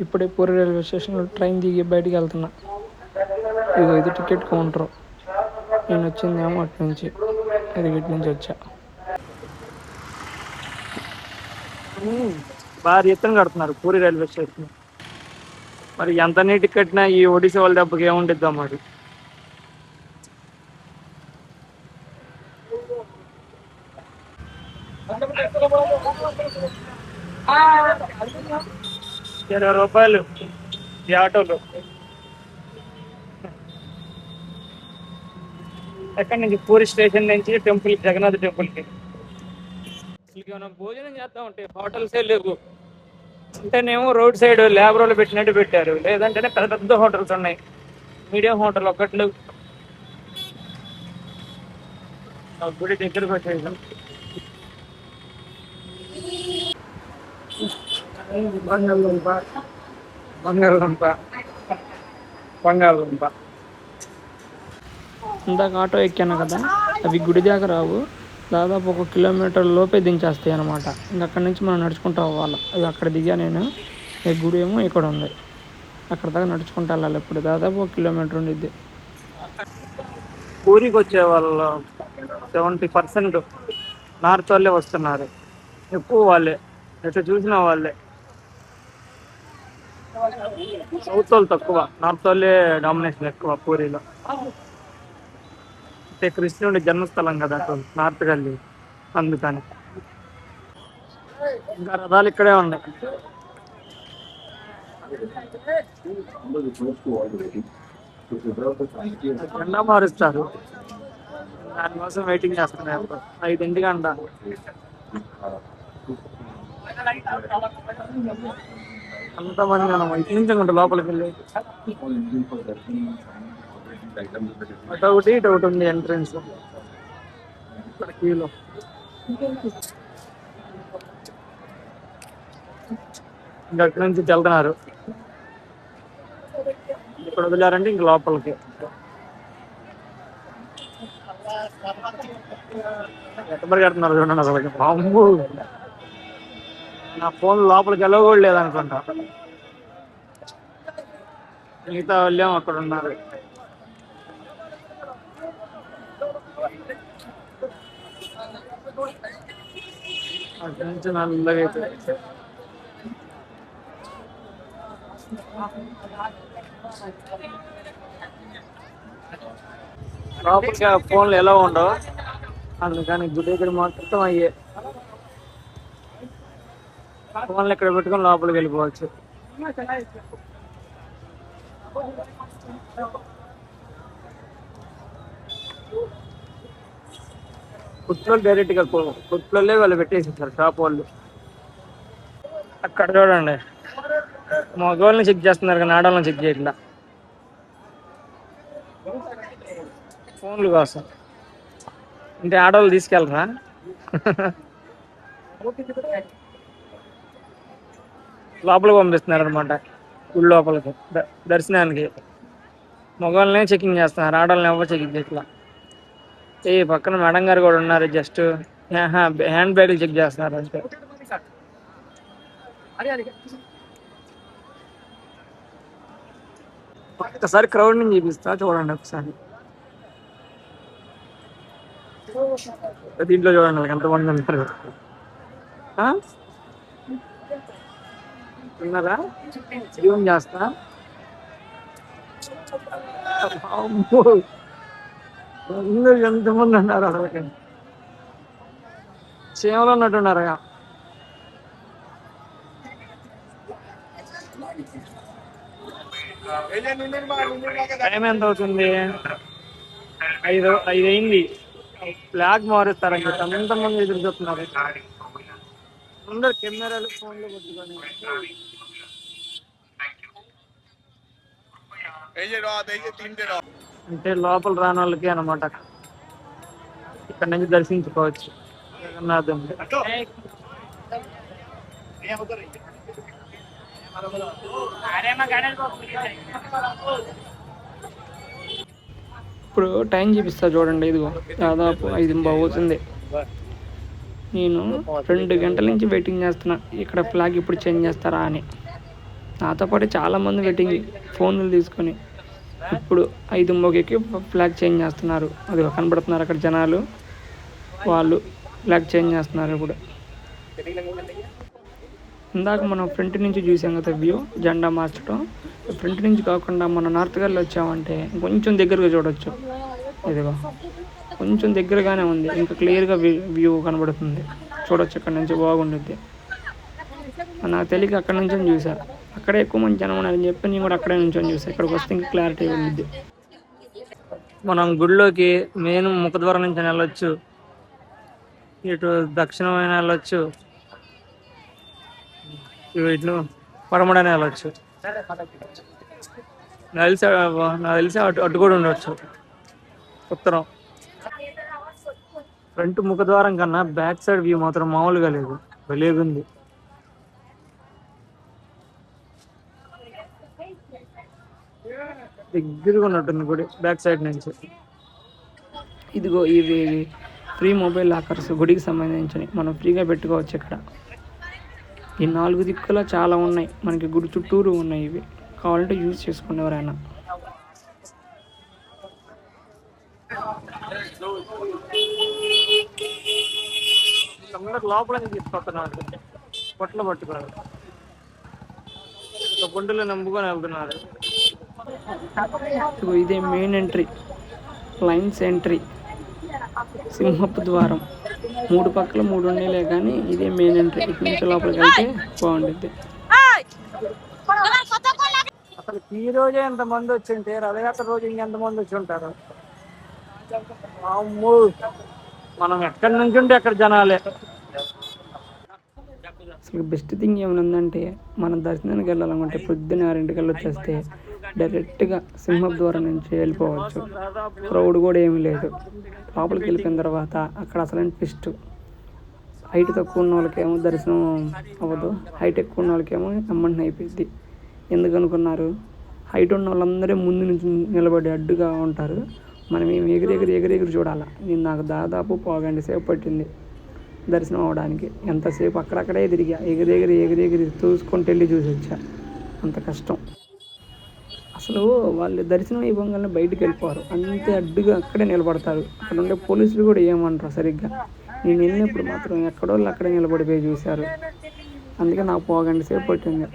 ఇప్పుడే పూరి రైల్వే స్టేషన్లో ట్రైన్ దిగి బయటికి వెళ్తున్నా. ఇదిగో ఇది టికెట్ కౌంటర్. నేను వచ్చిందేమో అటు నుంచి, ఇది ఇటు నుంచి వచ్చా. భారీ ఎత్తున కడుతున్నారు పూరి రైల్వే స్టేషన్. మరి ఎంత నీటికి కట్టినా ఈ ఒడిశా వాళ్ళ దెబ్బకి ఏముండిద్దాం మరి. ₹20 ఈ ఆటోలో. ఎక్కడి నుంచి? పూరి స్టేషన్ నుంచి టెంపుల్, జగన్నాథ్ టెంపుల్కి. ఏమైనా భోజనం చేద్దాం అంటే హోటల్సే లేవు. అంటేనేమో రోడ్ సైడ్ లేబర్ వాళ్ళు పెట్టినట్టు పెట్టారు, లేదంటేనే పెద్ద పెద్ద హోటల్స్ ఉన్నాయి. మీడియం హోటల్ ఒక్కట్లు. గుడి దగ్గరకు వచ్చేసాం. బంగాళదుంప, బంగాళదుంప, బంగాళదుంప. ఇందాక ఆటో ఎక్కాను కదా, అవి గుడి దాకా రావు. దాదాపు 1 కిలోమీటర్ లోపే దించేస్తాయి అనమాట. ఇంక అక్కడి నుంచి మనం నడుచుకుంటూ అవ్వాలి. అది అక్కడ దిగా నేను. ఈ గుడి ఏమో ఇక్కడ ఉంది, అక్కడ దాకా నడుచుకుంటూ వెళ్ళాలి. ఇప్పుడు దాదాపు 1 కిలోమీటర్ ఉండిద్ది. పూరికి వచ్చే వాళ్ళు 70% నార్త్ వాళ్ళే వస్తున్నారు. ఎక్కువ వాళ్ళే, ఎటు చూసిన వాళ్ళే. సౌత్ వాళ్ళు తక్కువ, నార్త్ వాళ్ళే డామినేషన్ ఎక్కువ పూరిలో. అంటే కృష్ణుడి జన్మస్థలం కదా అటు నార్త్ గల్లీ, అందుకని. ఇంకా రథాలు ఇక్కడే ఉన్నాయి. జెండా మారుస్తారు, దానికోసం వెయిటింగ్ చేస్తున్నారు. 5 గంట. అంతమంది మనం ఇటు నుంచి అనుకుంటా లోపలికి వెళ్ళి. అటు ఒకటి ఇటు ఒకటి ఉంది ఎంట్రన్స్ ఇక్కడ క్యూలో. ఇంకా అక్కడి నుంచి వెళ్తున్నారు. ఇక్కడ వదిలారంటే ఇంక లోపలికి. ఎక్కడికి వెళ్తున్నారు చూడండి అసలు. బాంబు, నా ఫోన్ లోపలికి వెళ్ళ కూడా లేదనుకుంటా. మిగతా వాళ్ళేమో అక్కడ ఉన్నారు. అక్కడి నుంచి నల్లగా అయిపోయింది. లోపలికి ఫోన్లు ఎలా ఉండవు, అందుకని గుడి దగ్గర మొత్తం అయ్యే. ఫోన్లు ఇక్కడ పెట్టుకొని లోపలికి వెళ్ళిపోవచ్చు. కుట్లో డైరెక్ట్గా కుట్లోనే వాళ్ళు పెట్టేసేసారు షాప్ వాళ్ళు. అక్కడ చూడండి, మగవాళ్ళని చెక్ చేస్తున్నారు కానీ ఆడవాళ్ళని చెక్ చేయట్లా, ఫోన్లు కోసం. అంటే ఆడవాళ్ళు తీసుకెళ్ళరా? లోపలికి పంపిస్తున్నారు అనమాట, గుడి లోపలికి దర్శనానికి. మగవాళ్ళనే చెకింగ్ చేస్తున్నారు, ఆడవాళ్ళని ఎవరు చెకింగ్ చేయట్లా. ఏ పక్కన మేడం గారు కూడా ఉన్నారు, జస్ట్ హ్యాండ్ బ్యాగులు చెక్ చేస్తున్నారు అంటే. ఒక్కసారి క్రౌడ్ ని చూపిస్తా చూడండి ఒకసారి. దీంట్లో చూడండి ఎంతమంది ఉంటారు. ఉన్నారా? జూమ్ చేస్తా. అందరు ఎంతమంది ఉన్నారు అసలు, చీమలు ఉన్నట్టున్నారు. టైం ఎంత అవుతుంది? 5 అయింది. ఫ్లాగ్ మారుస్తారని చెప్పి అంతమంది ఎదురు చూస్తున్నారు. అందరు కెమెరాలు ఫోన్లు పట్టుకొని. అంటే లోపల రాని వాళ్ళకి అనమాట, ఇక్కడ నుంచి దర్శించుకోవచ్చు జగన్నాథుని. ఇప్పుడు టైం చూపిస్తా చూడండి. ఇదిగో దాదాపు 5:15 అవుతుంది. నేను 2 గంటల నుంచి వెయిటింగ్ చేస్తున్నా, ఇక్కడ ఫ్లాగ్ ఇప్పుడు చేంజ్ చేస్తారా అని. నాతో పాటు చాలామంది వెయిటింగ్ ఫోన్లు తీసుకొని. ఇప్పుడు 5:30కి ఫ్లాగ్ చేంజ్ చేస్తున్నారు. అది కనబడుతున్నారు అక్కడ జనాలు, వాళ్ళు ఫ్లాగ్ చేంజ్ చేస్తున్నారు ఇప్పుడు. ఇందాక మనం ఫ్రంట్ నుంచి చూసాం కదా వ్యూ, జెండా మార్చడం. ఫ్రంట్ నుంచి కాకుండా మనం నార్త్ గల్లో వచ్చామంటే కొంచెం దగ్గరగా చూడొచ్చు. ఇదిగో కొంచెం దగ్గరగానే ఉంది, ఇంకా క్లియర్గా వ్యూ కనబడుతుంది. చూడొచ్చు అక్కడ నుంచి, బాగుంటుంది. నాకు తెలియక అక్కడ నుంచి చూసా. అక్కడే ఎక్కువ మంది జనం ఉన్నారని చెప్పి నేను కూడా అక్కడే నుంచి చూసా. ఇక్కడికి వస్తే ఇంకా క్లారిటీ ఉంది. మనం గుడిలోకి మెయిన్ ముఖద్వారం నుంచి వెళ్ళొచ్చు, ఇటు దక్షిణమైన వెళ్ళొచ్చు, ఇటు పడమడనే వెళ్ళొచ్చు. నాకు తెలిసి అటు కూడా ఉండొచ్చు ఉత్తరం. ఫ్రంట్ ముఖద్వారం కన్నా బ్యాక్ సైడ్ వ్యూ మాత్రం మామూలుగా లేదు, భలేగుంది. దగ్గరగా ఉన్నట్టుంది గుడి బ్యాక్ సైడ్ నుంచి. ఇదిగో ఇవి ఫ్రీ మొబైల్ లాకర్స్, గుడికి సంబంధించినవి. మనం ఫ్రీగా పెట్టుకోవచ్చు ఇక్కడ. ఈ 4 దిక్కులా చాలా ఉన్నాయి, మనకి గుడి చుట్టూరు ఉన్నాయి. ఇవి కావాలంటే యూజ్ చేసుకోండి ఎవరైనా. అందరు లోపల తీసుకొస్తున్నారు, పొట్లు పట్టుకున్నారు, గుండెలు నమ్ముకొని వెళ్తున్నారు. ఇదే మెయిన్ ఎంట్రీ, లైన్స్ ఎంట్రీ, సింహపు ద్వారం. 3 పక్కల 3 ఉండేలే కానీ ఇదే మెయిన్ ఎంట్రీ. ఇటు నుంచి లోపలికి వెళ్తే బాగుంటుంది. అసలు ఈ రోజే ఎంతమంది వచ్చింటే రథయాత్ర రోజు ఇంకెంతమంది వచ్చి ఉంటారు. మనం ఎక్కడి నుంచి ఉంటే అక్కడ జనాలే. అసలు బెస్ట్ థింగ్ ఏమనుందంటే, మనం దర్శనానికి వెళ్ళాలనుకుంటే పొద్దున్న 6 వచ్చేస్తే డైరెక్ట్గా సింహపు ద్వారం నుంచి వెళ్ళిపోవచ్చు. క్రౌడ్ కూడా ఏమీ లేదు. లోపలికి వెళ్ళిపోయిన తర్వాత అక్కడ అసలైన ట్విస్ట్, హైట్ తక్కువ ఉన్న వాళ్ళకేమో దర్శనం అవ్వదు, హైట్ ఎక్కువ ఉన్న వాళ్ళకేమో అమ్మంటిని అయిపోయింది. ఎందుకు అనుకున్నారు? హైట్ ఉన్న వాళ్ళందరూ ముందు నుంచి నిలబడి అడ్డుగా ఉంటారు, మనం ఏమి ఎగిరి చూడాలి. నేను నాకు దాదాపు 1 గంట సేపు పట్టింది దర్శనం అవ్వడానికి. ఎంతసేపు అక్కడక్కడే తిరిగా, ఎగిరి చూసుకుంటూ వెళ్ళి చూసి వచ్చా. అంత కష్టం. అసలు వాళ్ళు దర్శనం అయిపోగానే బయటికి వెళ్ళిపోరు, అంతే అడ్డుగా అక్కడే నిలబడతారు. అక్కడ ఉండే పోలీసులు కూడా ఏమంటారు సరిగ్గా. నేను వెళ్ళినప్పుడు మాత్రం ఎక్కడోళ్ళు అక్కడే నిలబడిపోయి చూశారు. అందుకే నాకు 1 గంట సేపు పట్టింది.